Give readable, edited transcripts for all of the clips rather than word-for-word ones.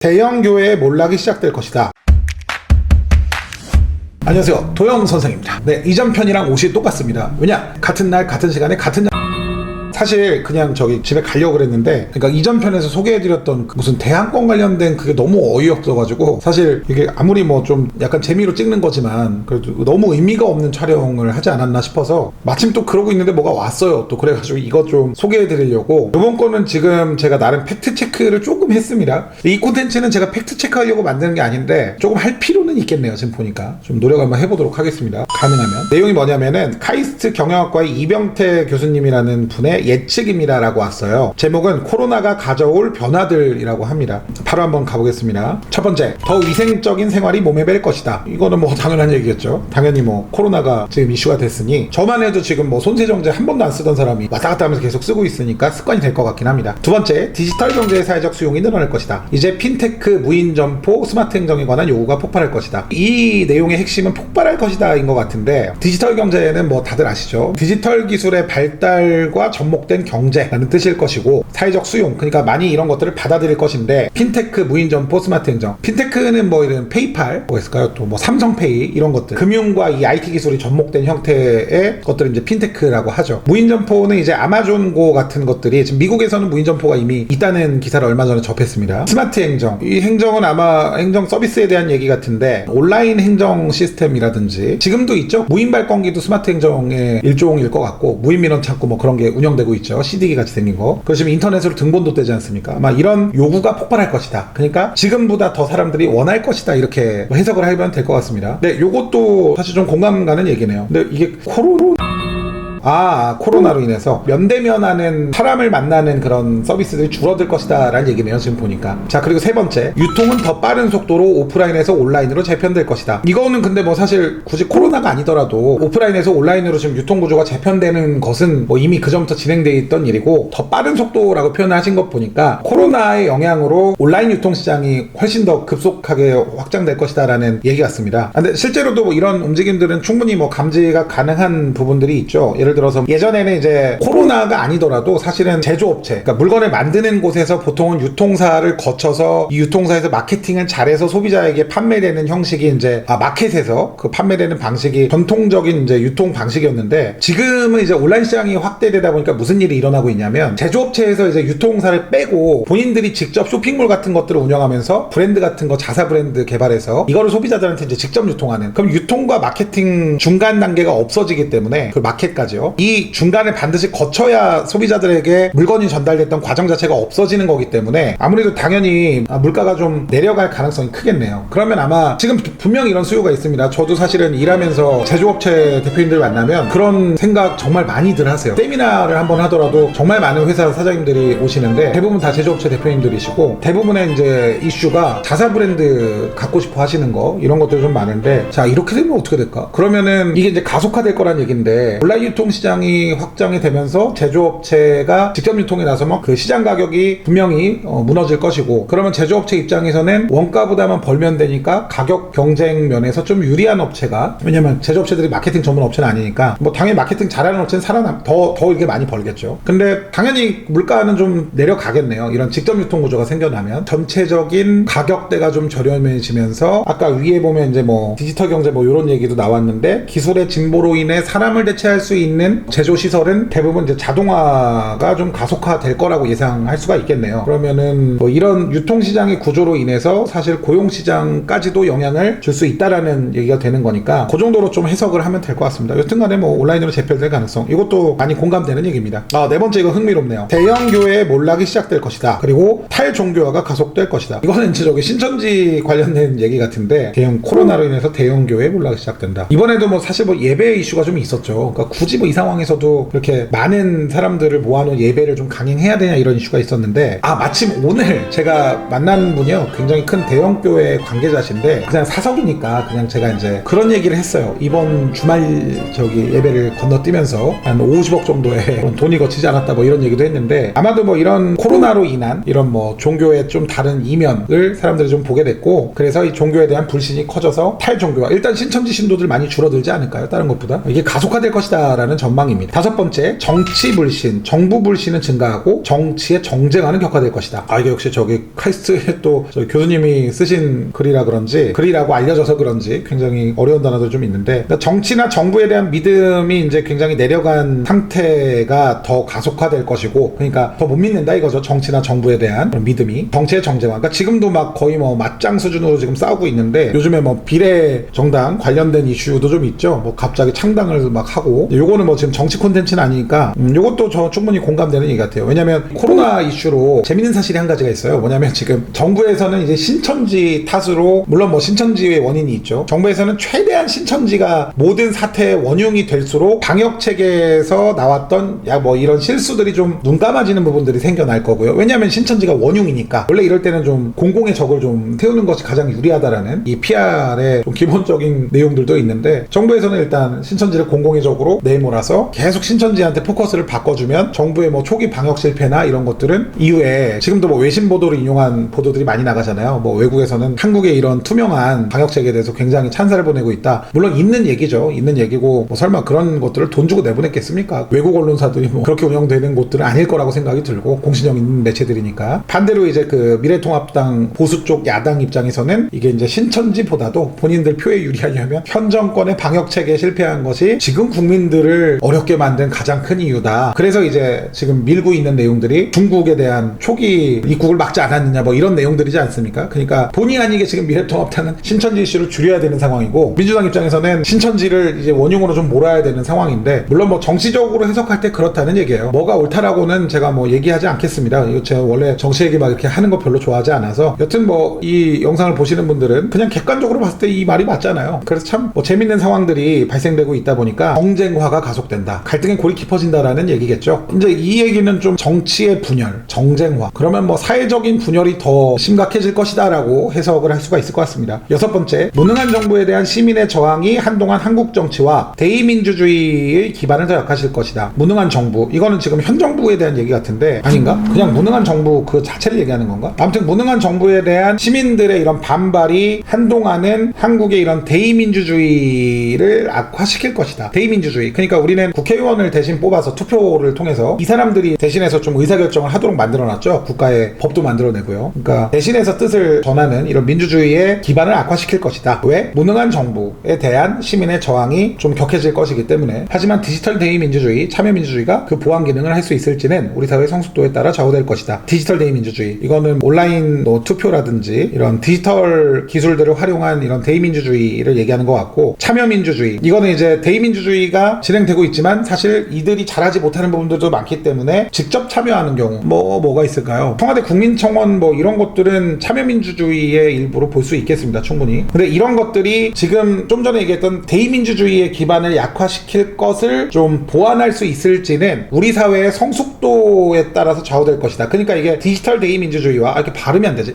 대형 교회의 몰락이 시작될 것이다. 안녕하세요, 도영 선생입니다. 네, 이전 편이랑 옷이 똑같습니다. 왜냐? 같은 날 같은 시간에 같은 사실 그냥 저기 집에 가려고 그랬는데, 그러니까 이전 편에서 소개해드렸던 무슨 대항권 관련된 그게 너무 어이없어가지고, 사실 이게 아무리 뭐 좀 약간 재미로 찍는 거지만 그래도 너무 의미가 없는 촬영을 하지 않았나 싶어서 마침 또 그러고 있는데 뭐가 왔어요. 또 그래가지고 이거 좀 소개해드리려고. 이번 거는 지금 제가 나름 팩트체크를 조금 했습니다. 이 콘텐츠는 제가 팩트체크하려고 만드는 게 아닌데 조금 할 필요는 있겠네요. 지금 보니까 좀 노력 한번 해보도록 하겠습니다. 가능하면. 내용이 뭐냐면은 카이스트 경영학과의 이병태 교수님이라는 분의 예측입니다 라고 왔어요. 제목은 코로나가 가져올 변화들이라고 합니다. 바로 한번 가보겠습니다. 첫 번째, 더 위생적인 생활이 몸에 뵐 것이다. 이거는 뭐 당연한 얘기겠죠. 당연히 뭐 코로나가 지금 이슈가 됐으니, 저만 해도 지금 뭐 손세정제 한 번도 안 쓰던 사람이 왔다 갔다 하면서 계속 쓰고 있으니까 습관이 될 것 같긴 합니다. 두 번째, 디지털 경제의 사회적 수용이 늘어날 것이다. 이제 핀테크, 무인 점포, 스마트 행정에 관한 요구가 폭발할 것이다. 이 내용의 핵심은 폭발할 것이다 인 것 같은데, 디지털 경제는 뭐 다들 아시죠? 디지털 기술의 발달과 접목된 경제라는 뜻일 것이고, 사회적 수용, 그러니까 많이 이런 것들을 받아들일 것인데, 핀테크, 무인 점포, 스마트 행정. 핀테크는 뭐 이런 페이팔, 뭐가 있을까요? 또 뭐 삼성페이 이런 것들, 금융과 이 IT 기술이 접목된 형태의 것들을 이제 핀테크라고 하죠. 무인 점포는 이제 아마존고 같은 것들이, 지금 미국에서는 무인 점포가 이미 있다는 기사를 얼마 전에 접했습니다. 스마트 행정, 이 행정은 아마 행정 서비스에 대한 얘기 같은데, 온라인 행정 시스템이라든지 지금도 있죠. 무인 발권기도 스마트 행정의 일종일 것 같고, 무인 민원 창구 뭐 그런 게 운영되고 있죠. CD기 같이 생긴 거. 그리고 지금 인터넷으로 등본도 떼지 않습니까? 아마 이런 요구가 폭발할 것이다. 그러니까 지금보다 더 사람들이 원할 것이다, 이렇게 해석을 하면 될 것 같습니다. 네, 요것도 사실 좀 공감 가는 얘기네요. 근데 이게 코로나로 인해서 면대면하는, 사람을 만나는 그런 서비스들이 줄어들 것이다 라는 얘기네요, 지금 보니까. 자, 그리고 세 번째, 유통은 더 빠른 속도로 오프라인에서 온라인으로 재편될 것이다. 이거는 근데 뭐 사실 굳이 코로나가 아니더라도 오프라인에서 온라인으로 지금 유통구조가 재편되는 것은 뭐 이미 그전부터 진행되어 있던 일이고, 더 빠른 속도라고 표현을 하신 것 보니까 코로나의 영향으로 온라인 유통시장이 훨씬 더 급속하게 확장될 것이다 라는 얘기 같습니다. 근데 실제로도 뭐 이런 움직임들은 충분히 뭐 감지가 가능한 부분들이 있죠. 예를 들어서 예전에는 이제 코로나가 아니더라도 사실은 제조업체, 그러니까 물건을 만드는 곳에서 보통은 유통사를 거쳐서 이 유통사에서 마케팅을 잘해서 소비자에게 판매되는 형식이 이제 마켓에서 그 판매되는 방식이 전통적인 이제 유통 방식이었는데, 지금은 이제 온라인 시장이 확대되다 보니까 무슨 일이 일어나고 있냐면, 제조업체에서 이제 유통사를 빼고 본인들이 직접 쇼핑몰 같은 것들을 운영하면서 브랜드 같은 거, 자사 브랜드 개발해서 이거를 소비자들한테 이제 직접 유통하는, 그럼 유통과 마케팅 중간 단계가 없어지기 때문에 그 마켓까지요, 이 중간을 반드시 거쳐야 소비자들에게 물건이 전달됐던 과정 자체가 없어지는 거기 때문에 아무래도 당연히 물가가 좀 내려갈 가능성이 크겠네요. 그러면 아마 지금 분명히 이런 수요가 있습니다. 저도 사실은 일하면서 제조업체 대표님들 만나면 그런 생각 정말 많이들 하세요. 세미나를 한번 하더라도 정말 많은 회사 사장님들이 오시는데 대부분 다 제조업체 대표님들이시고, 대부분의 이제 이슈가 자사 브랜드 갖고 싶어 하시는 거, 이런 것들이 좀 많은데, 자, 이렇게 되면 어떻게 될까? 그러면은 이게 이제 가속화될 거란 얘기인데, 온라인 유통 시장이 확장이 되면서 제조업체가 직접 유통에 나서면 그 시장 가격이 분명히 무너질 것이고, 그러면 제조업체 입장에서는 원가보다만 벌면 되니까 가격 경쟁 면에서 좀 유리한 업체가, 왜냐면 제조업체들이 마케팅 전문 업체는 아니니까 뭐 당연히 마케팅 잘하는 업체는 더 이렇게 많이 벌겠죠. 근데 당연히 물가는 좀 내려가겠네요. 이런 직접 유통 구조가 생겨나면 전체적인 가격대가 좀 저렴해지면서, 아까 위에 보면 이제 뭐 디지털 경제 뭐 이런 얘기도 나왔는데, 기술의 진보로 인해 사람을 대체할 수 있는 제조시설은 대부분 이제 자동화가 좀 가속화될 거라고 예상할 수가 있겠네요. 그러면은 뭐 이런 유통시장의 구조로 인해서 사실 고용시장까지도 영향을 줄 수 있다라는 얘기가 되는 거니까, 그 정도로 좀 해석을 하면 될 것 같습니다. 여튼간에 뭐 온라인으로 재편될 가능성, 이것도 많이 공감되는 얘기입니다. 네 번째, 이거 흥미롭네요. 대형 교회의 몰락이 시작될 것이다. 그리고 탈종교화가 가속될 것이다. 이거는 저기 신천지 관련된 얘기 같은데, 대형 코로나로 인해서 대형 교회의 몰락이 시작된다. 이번에도 뭐 사실 뭐 예배 이슈가 좀 있었죠. 그러니까 굳이 뭐 이 상황에서도 이렇게 많은 사람들을 모아놓은 예배를 좀 강행해야 되냐, 이런 이슈가 있었는데, 마침 오늘 제가 만난 분이요, 굉장히 큰 대형교회 관계자신데, 그냥 사석이니까 그냥 제가 이제 그런 얘기를 했어요. 이번 주말 저기 예배를 건너뛰면서 한 50억 정도의 돈이 거치지 않았다, 뭐 이런 얘기도 했는데, 아마도 뭐 이런 코로나로 인한 이런 뭐 종교의 좀 다른 이면을 사람들이 좀 보게 됐고, 그래서 이 종교에 대한 불신이 커져서 탈종교화, 일단 신천지 신도들 많이 줄어들지 않을까요? 다른 것보다 이게 가속화될 것이다 라는 전망입니다. 다섯 번째, 정치 불신, 정부 불신은 증가하고 정치의 정쟁화는 격화될 것이다. 이게 역시 저기 카이스트에 또 저희 교수님이 쓰신 글이라 그런지, 글이라고 알려져서 그런지 굉장히 어려운 단어도 좀 있는데, 그러니까 정치나 정부에 대한 믿음이 이제 굉장히 내려간 상태가 더 가속화될 것이고, 그러니까 더 못 믿는다 이거죠. 정치나 정부에 대한 믿음이. 정치의 정쟁화. 그러니까 지금도 막 거의 뭐 맞짱 수준으로 지금 싸우고 있는데, 요즘에 뭐 비례 정당 관련된 이슈도 좀 있죠. 뭐 갑자기 창당을 막 하고, 요거는 뭐 지금 정치 콘텐츠는 아니니까 요것도 저 충분히 공감되는 얘기 같아요. 왜냐면 코로나 이슈로 재밌는 사실이 한 가지가 있어요. 뭐냐면 지금 정부에서는 이제 신천지 탓으로, 물론 뭐 신천지의 원인이 있죠. 정부에서는 최대한 신천지가 모든 사태의 원흉이 될수록 방역 체계에서 나왔던 뭐 이런 실수들이 좀 눈 감아지는 부분들이 생겨날 거고요. 왜냐면 신천지가 원흉이니까. 원래 이럴 때는 좀 공공의 적을 좀 세우는 것이 가장 유리하다라는 이 PR의 좀 기본적인 내용들도 있는데, 정부에서는 일단 신천지를 공공의 적으로 내몰아서 계속 신천지한테 포커스를 바꿔주면 정부의 뭐 초기 방역 실패나 이런 것들은 이후에, 지금도 뭐 외신 보도를 인용한 보도들이 많이 나가잖아요. 뭐 외국에서는 한국의 이런 투명한 방역 체계에 대해서 굉장히 찬사를 보내고 있다. 물론 있는 얘기죠. 있는 얘기고, 뭐 설마 그런 것들을 돈 주고 내보냈겠습니까? 외국 언론사들이 뭐 그렇게 운영되는 곳들은 아닐 거라고 생각이 들고, 공신력 있는 매체들이니까. 반대로 이제 그 미래통합당 보수 쪽 야당 입장에서는 이게 이제 신천지보다도 본인들 표에 유리하려면 현 정권의 방역 체계에 실패한 것이 지금 국민들을 어렵게 만든 가장 큰 이유다. 그래서 이제 지금 밀고 있는 내용들이 중국에 대한 초기 입국을 막지 않았느냐 뭐 이런 내용들이지 않습니까? 그러니까 본의 아니게 지금 미래통합당은 신천지 이슈를 줄여야 되는 상황이고, 민주당 입장에서는 신천지를 이제 원흉으로 좀 몰아야 되는 상황인데, 물론 뭐 정치적으로 해석할 때 그렇다는 얘기예요. 뭐가 옳다라고는 제가 뭐 얘기하지 않겠습니다. 이거 제가 원래 정치 얘기 막 이렇게 하는 거 별로 좋아하지 않아서. 여튼 뭐 이 영상을 보시는 분들은 그냥 객관적으로 봤을 때 이 말이 맞잖아요. 그래서 참 뭐 재밌는 상황들이 발생되고 있다 보니까 정쟁화가 가속된다, 갈등의 골이 깊어진다라는 얘기겠죠. 이제 이 얘기는 좀 정치의 분열, 정쟁화, 그러면 뭐 사회적인 분열이 더 심각해질 것이다 라고 해석을 할 수가 있을 것 같습니다. 여섯 번째, 무능한 정부에 대한 시민의 저항이 한동안 한국 정치와 대의민주주의의 기반을 더 약화시킬 것이다. 무능한 정부, 이거는 지금 현 정부에 대한 얘기 같은데 아닌가? 그냥 무능한 정부 그 자체를 얘기하는 건가? 아무튼 무능한 정부에 대한 시민들의 이런 반발이 한동안은 한국의 이런 대의민주주의를 악화시킬 것이다. 대의민주주의, 그러니까 우리는 국회의원을 대신 뽑아서 투표를 통해서 이 사람들이 대신해서 좀 의사결정을 하도록 만들어놨죠. 국가의 법도 만들어내고요. 그러니까 대신해서 뜻을 전하는 이런 민주주의의 기반을 악화시킬 것이다. 왜? 무능한 정부에 대한 시민의 저항이 좀 격해질 것이기 때문에. 하지만 디지털 대의민주주의, 참여민주주의가 그 보완 기능을 할 수 있을지는 우리 사회의 성숙도에 따라 좌우될 것이다. 디지털 대의민주주의, 이거는 온라인 뭐 투표라든지 이런 디지털 기술들을 활용한 이런 대의민주주의를 얘기하는 것 같고, 참여민주주의, 이거는 이제 대의민주주의가 진행되고 있지만 사실 이들이 잘하지 못하는 부분들도 많기 때문에 직접 참여하는 경우 뭐가 있을까요? 청와대 국민청원 뭐 이런 것들은 참여민주주의의 일부로 볼 수 있겠습니다. 충분히. 근데 이런 것들이 지금 좀 전에 얘기했던 대의민주주의의 기반을 약화시킬 것을 좀 보완할 수 있을지는 우리 사회의 성숙도에 따라서 좌우될 것이다. 그러니까 이게 디지털 대의민주주의와, 이렇게 발음이 안 되지,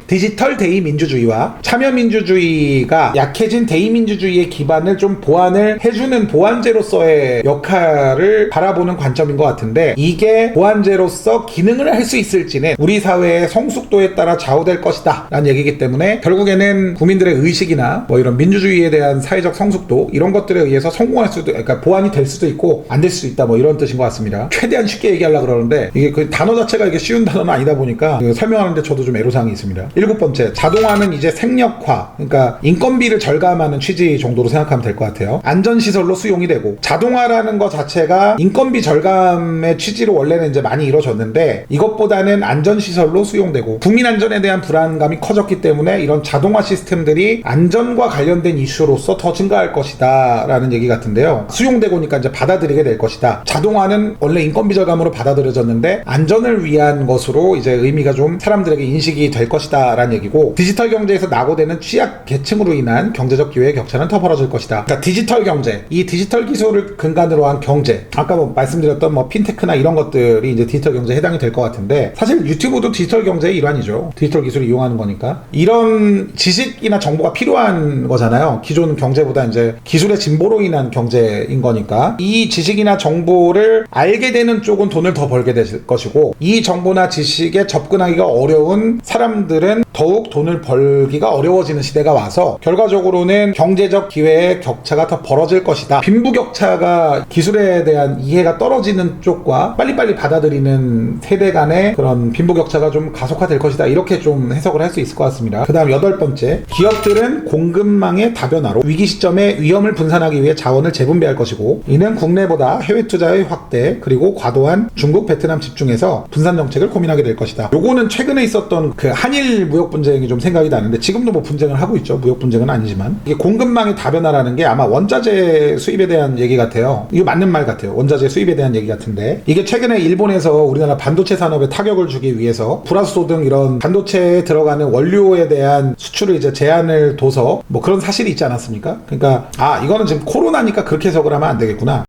디지털 대의민주주의와 참여민주주의가 약해진 대의민주주의의 기반을 좀 보완을 해주는 보완제로서의 역할을 바라보는 관점인 것 같은데, 이게 보완제로서 기능을 할 수 있을지는 우리 사회의 성숙도에 따라 좌우될 것이다 라는 얘기이기 때문에, 결국에는 국민들의 의식이나 뭐 이런 민주주의에 대한 사회적 성숙도, 이런 것들에 의해서 성공할 수도, 그러니까 보완이 될 수도 있고 안 될 수도 있다, 뭐 이런 뜻인 것 같습니다. 최대한 쉽게 얘기하려고 그러는데 이게 그 단어 자체가 이게 쉬운 단어는 아니다 보니까 그 설명하는데 저도 좀 애로사항이 있습니다. 일곱 번째, 자동화는 이제 생력화, 그러니까 인건비를 절감하는 취지 정도로 생각하면 될 것 같아요. 안전시설로 수용이 되고, 자동화라는 것 자체가 인건비 절감의 취지로 원래는 이제 많이 이루어졌는데, 이것보다는 안전시설로 수용되고, 국민 안전에 대한 불안감이 커졌기 때문에 이런 자동화 시스템들이 안전과 관련된 이슈로서 더 증가할 것이다 라는 얘기 같은데요. 수용되고니까 이제 받아들이게 될 것이다. 자동화는 원래 인건비 절감으로 받아들여졌는데 안전을 위한 것으로 이제 의미가 좀 사람들에게 인식이 될 것이다 라는 얘기고, 디지털 경제에서 낙오되는 취약 계층으로 인한 경제적 기회의 격차는 더 벌어질 것이다. 그러니까 디지털 경제, 이 디지털 기술을 근간으로 한 경제, 아까 뭐 말씀드렸던 뭐 핀테크나 이런 것들이 이제 디지털 경제에 해당이 될 것 같은데, 사실 유튜브도 디지털 경제의 일환이죠. 디지털 기술을 이용하는 거니까. 이런 지식이나 정보가 필요한 거잖아요. 기존 경제보다 이제 기술의 진보로 인한 경제인 거니까, 이 지식이나 정보를 알게 되는 쪽은 돈을 더 벌게 될 것이고, 이 정보나 지식에 접근하기가 어려운 사람들은 보면은 더욱 돈을 벌기가 어려워지는 시대가 와서 결과적으로는 경제적 기회의 격차가 더 벌어질 것이다. 빈부격차가 기술에 대한 이해가 떨어지는 쪽과 빨리빨리 받아들이는 세대 간의 그런 빈부격차가 좀 가속화될 것이다. 이렇게 좀 해석을 할 수 있을 것 같습니다. 그 다음 8번째, 기업들은 공급망의 다변화로 위기 시점에 위험을 분산하기 위해 자원을 재분배할 것이고, 이는 국내보다 해외 투자의 확대 그리고 과도한 중국, 베트남 집중해서 분산 정책을 고민하게 될 것이다. 요거는 최근에 있었던 그 한일 무역 분쟁이 좀 생각이 나는데, 지금도 뭐 분쟁을 하고 있죠. 무역 분쟁은 아니지만 이게 공급망의 다변화라는 게 아마 원자재 수입에 대한 얘기 같아요. 이거 맞는 말 같아요. 원자재 수입에 대한 얘기 같은데, 이게 최근에 일본에서 우리나라 반도체 산업에 타격을 주기 위해서 불화수소 등 이런 반도체에 들어가는 원료에 대한 수출을 이제 제한을 둬서 뭐 그런 사실이 있지 않았습니까? 그러니까 이거는 지금 코로나니까 그렇게 해석을 하면 안 되겠구나.